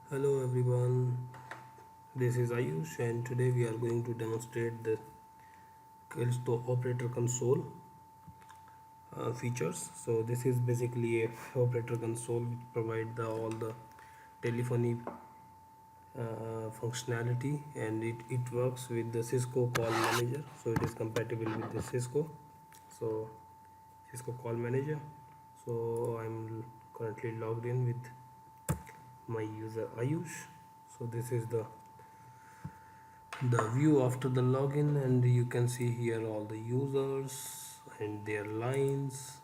Hello everyone, this is Ayush and today we are going to demonstrate the Cisco Operator Console features. So this is basically a operator console which provide all the telephony functionality, and it works with the Cisco Call Manager. So it is compatible with the So Cisco Call Manager. So I'm currently logged in with my user Ayush. So this is the view after the login, and you can see here all the users and their lines,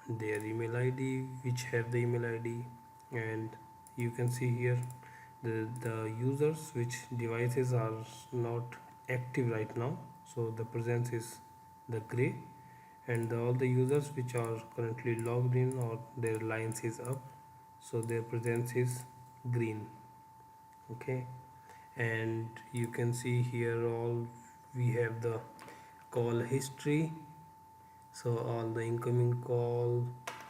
their email id, which have the email id, and you can see here the users which devices are not active right now, so the presence is the gray, and all the users which are currently logged in or their lines is up, so their presence is green. Okay, and you can see here all we have the call history, so all the incoming call,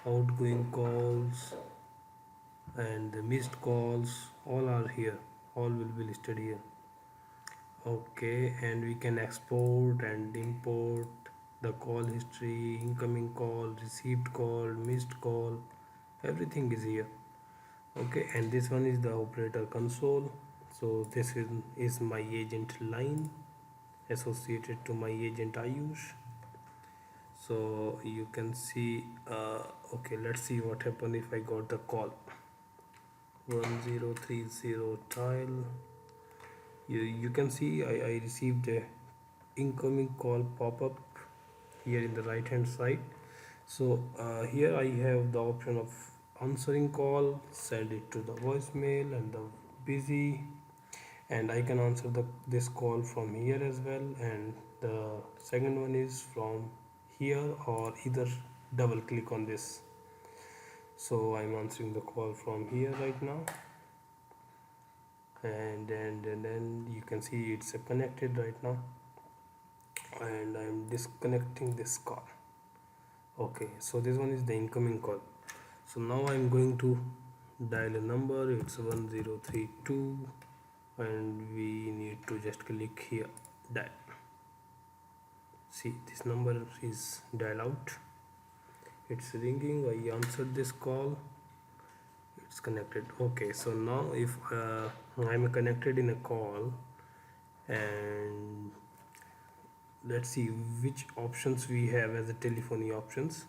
outgoing calls, and the missed calls, all are here, all will be listed here. Okay, and we can export and import the call history, incoming call, received call, missed call, everything is here. Okay, and this one is the operator console. So this is my agent line associated to my agent Ayush. So you can see, okay, let's see what happened if I got the call 1030 tile. You can see I received a incoming call pop-up here in the right hand side. So here I have the option of answering call, send it to the voicemail, and the busy, and I can answer this call from here as well, and the second one is from here, or either double click on this. So I'm answering the call from here right now, and then you can see it's connected right now, and I'm disconnecting this call. Okay, so this one is the incoming call. So now I'm going to dial a number, it's 1032, and we need to just click here, dial. See, this number is dial out, it's ringing, I answered this call, it's connected. Okay, so now if I'm connected in a call, and let's see which options we have as a telephony options.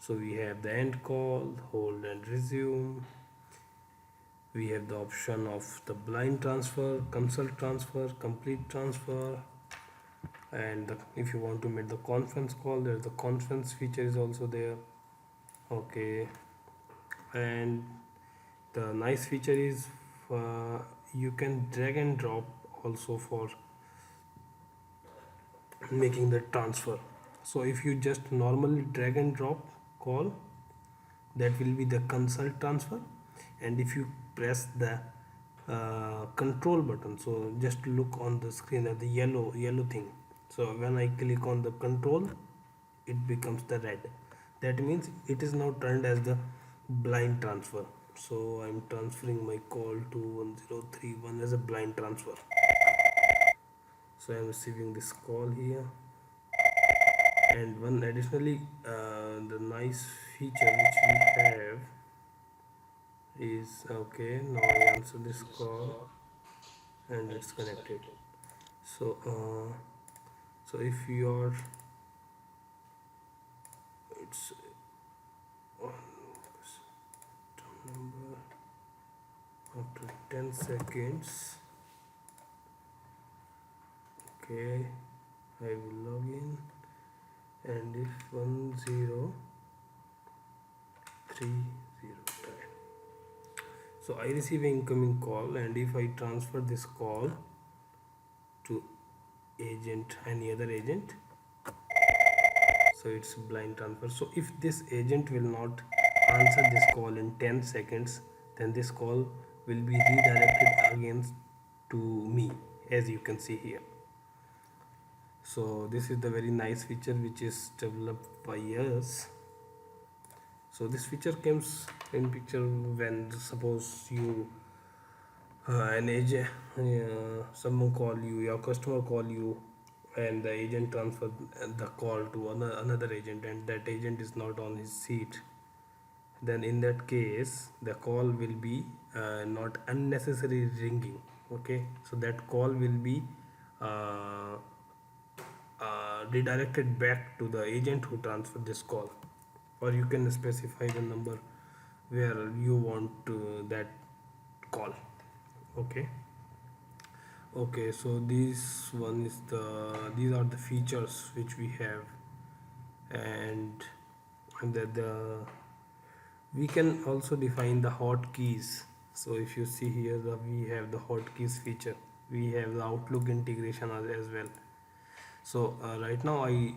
So we have the end call, hold and resume, we have the option of the blind transfer, consult transfer, complete transfer, and if you want to make the conference call, there's the conference feature is also there. Okay, and the nice feature is you can drag and drop also for making the transfer. So if you just normally drag and drop call, that will be the consult transfer, and if you press the control button, so just look on the screen at the yellow thing, so when I click on the control, it becomes the red. That means it is now turned as the blind transfer. So I'm transferring my call to 1031 as a blind transfer. So I'm receiving this call here, and one additionally the nice feature which we have is, okay, now I answer this call and it's connected. So so if you're, it's on number, after 10 seconds, okay, I will log in, and if 1030 time, so I receive an incoming call, and if I transfer this call to agent, any other agent, so it's blind transfer. So if this agent will not answer this call in 10 seconds, then this call will be redirected again to me, as you can see here. So this is the very nice feature which is developed by us. So this feature comes in picture when suppose you an agent, someone call you, your customer call you, and the agent transfer the call to another agent, and that agent is not on his seat, then in that case the call will be not unnecessary ringing. Okay, so that call will be uh, redirected back to the agent who transferred this call, or you can specify the number where you want that call. Okay. Okay, so these are the features which we have, and the we can also define the hotkeys. So if you see here, we have the hotkeys feature. We have the Outlook integration as well. So right now I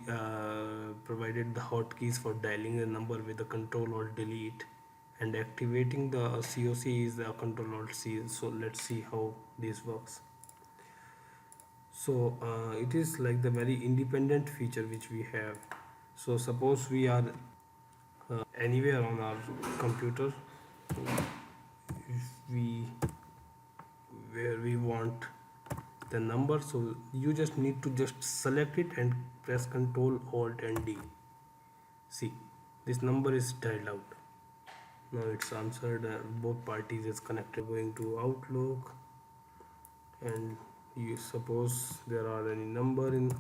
provided the hotkeys for dialing the number with the Control or Delete, and activating the COC is the Control Alt C. So let's see how this works. So it is like the very independent feature which we have. So suppose we are anywhere on our computer, if we where we want the number, so you just need to just select it and press Control Alt and D. See, this number is dialed out. Now it's answered. Both parties is connected. Going to Outlook, and you suppose there are any number in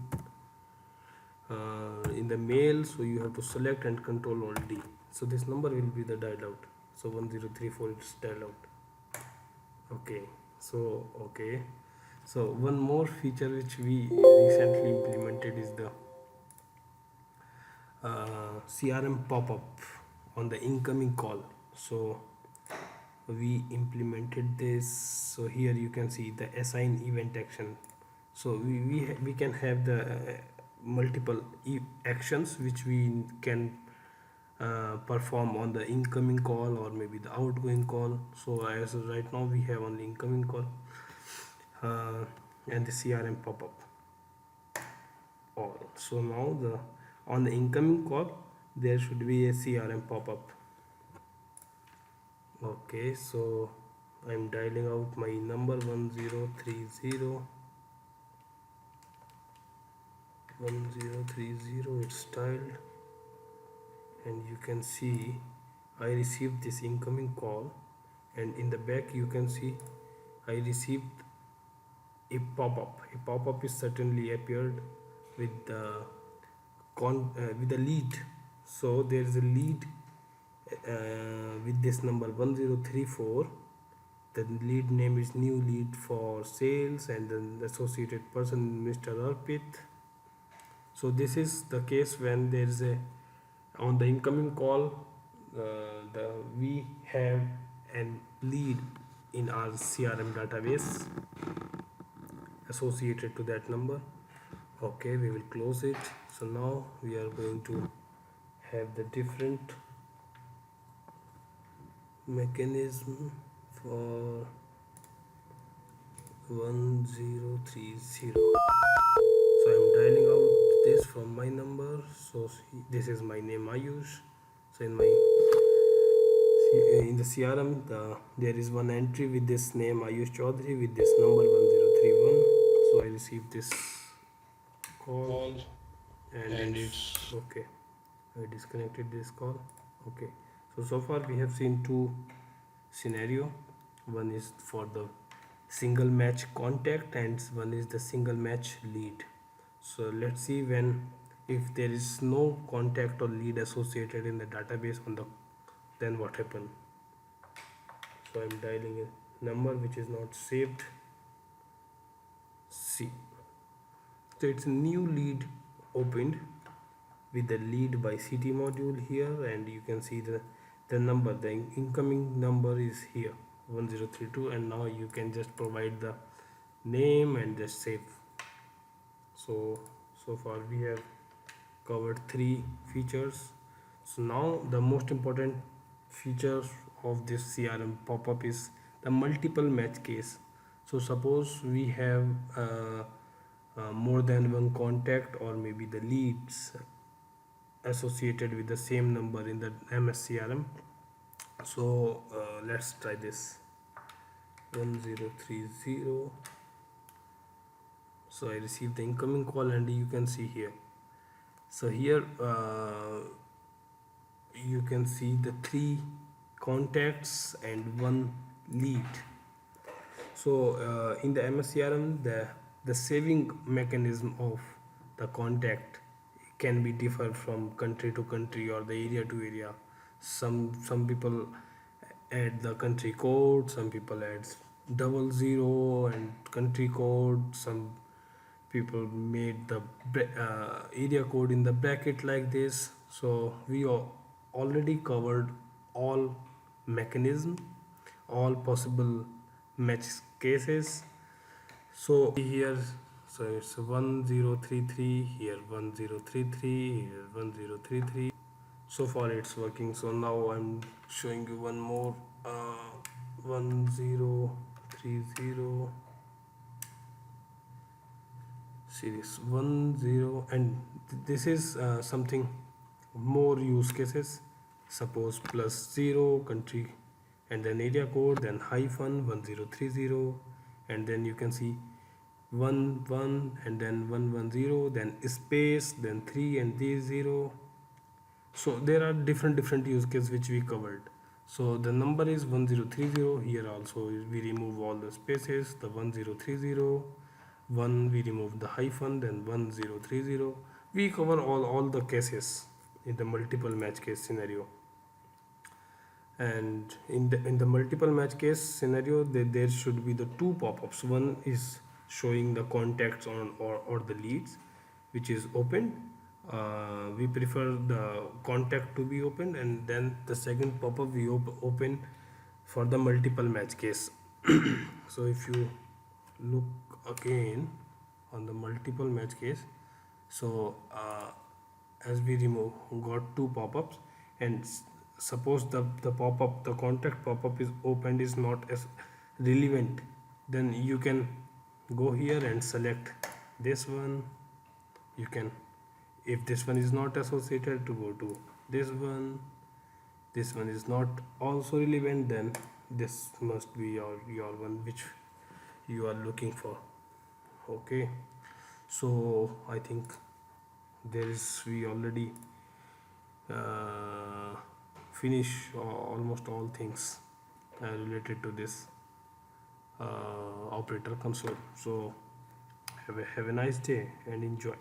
the mail, so you have to select and Control Alt D. So this number will be the dialed out. So 1034 it's dialed out. Okay. So okay. So one more feature which we recently implemented is the CRM pop-up on the incoming call. So we implemented this. So here you can see the assign event action. So we can have the multiple actions which we can perform on the incoming call or maybe the outgoing call. So as right now we have on the incoming call and the CRM pop-up all. So now the on the incoming call there should be a CRM pop-up. Okay, so I'm dialing out my number 1030 it's dialed, and you can see I received this incoming call, and in the back you can see I received a pop-up. A pop-up is certainly appeared with the with the lead. So there is a lead with this number 1034. The lead name is new lead for sales, and then the associated person Mr. Arpit. So this is the case when there is a on the incoming call we have an lead in our CRM database associated to that number. Okay, we will close it. So now we are going to have the different mechanism for 1030. So I'm dialing out this from my number. So this is my name Ayush. So in the CRM there is one entry with this name Ayush Chaudhary with this number 1031. So I received this call, and it's okay. I disconnected this call. Okay, so far we have seen two scenario. One is for the single match contact, and one is the single match lead. So let's see when if there is no contact or lead associated in the database on the then what happen. So I'm dialing a number which is not saved. See, so it's a new lead opened with the lead by CT module here, and you can see the number, the incoming number is here 1032, and now you can just provide the name and just save. So far we have covered three features. So now the most important feature of this CRM pop-up is the multiple match case. So suppose we have more than one contact or maybe the leads associated with the same number in the MS-CRM. So let's try this. 1030. So I received the incoming call, and you can see here. So here you can see the three contacts and one lead. So in the MS-CRM, the saving mechanism of the contact can be differ from country to country or the area to area. Some people add the country code, some people add 00 and country code, some people made the area code in the bracket like this. So we already covered all mechanism, all possible match cases. So here, so it's 1033, here 1033, here 1033. So far it's working. So now I'm showing you one more 1030. Series 10, and this is something more use cases. Suppose plus 0 country and then area code, then hyphen 1030, and then you can see 1 1 and then 110, then space, then 3 and these 0. So there are different use cases which we covered. So the number is 1030. Here also we remove all the spaces, the 1030 1, we remove the hyphen, then 1030. We cover all the cases in the multiple match case scenario. And in the multiple match case scenario, there should be the two pop-ups. One is showing the contacts or the leads which is opened. We prefer the contact to be opened, and then the second pop-up we open for the multiple match case. So if you look again on the multiple match case, so as we remove, got two pop-ups, and suppose the pop-up, the contact pop-up is opened, is not as relevant, then you can go here and select this one. You can, if this one is not associated, to go to this one. This one is not also relevant, then this must be your one which you are looking for. Okay, so I think there is, we already uh, finish almost all things related to this operator console. So have a nice day and enjoy.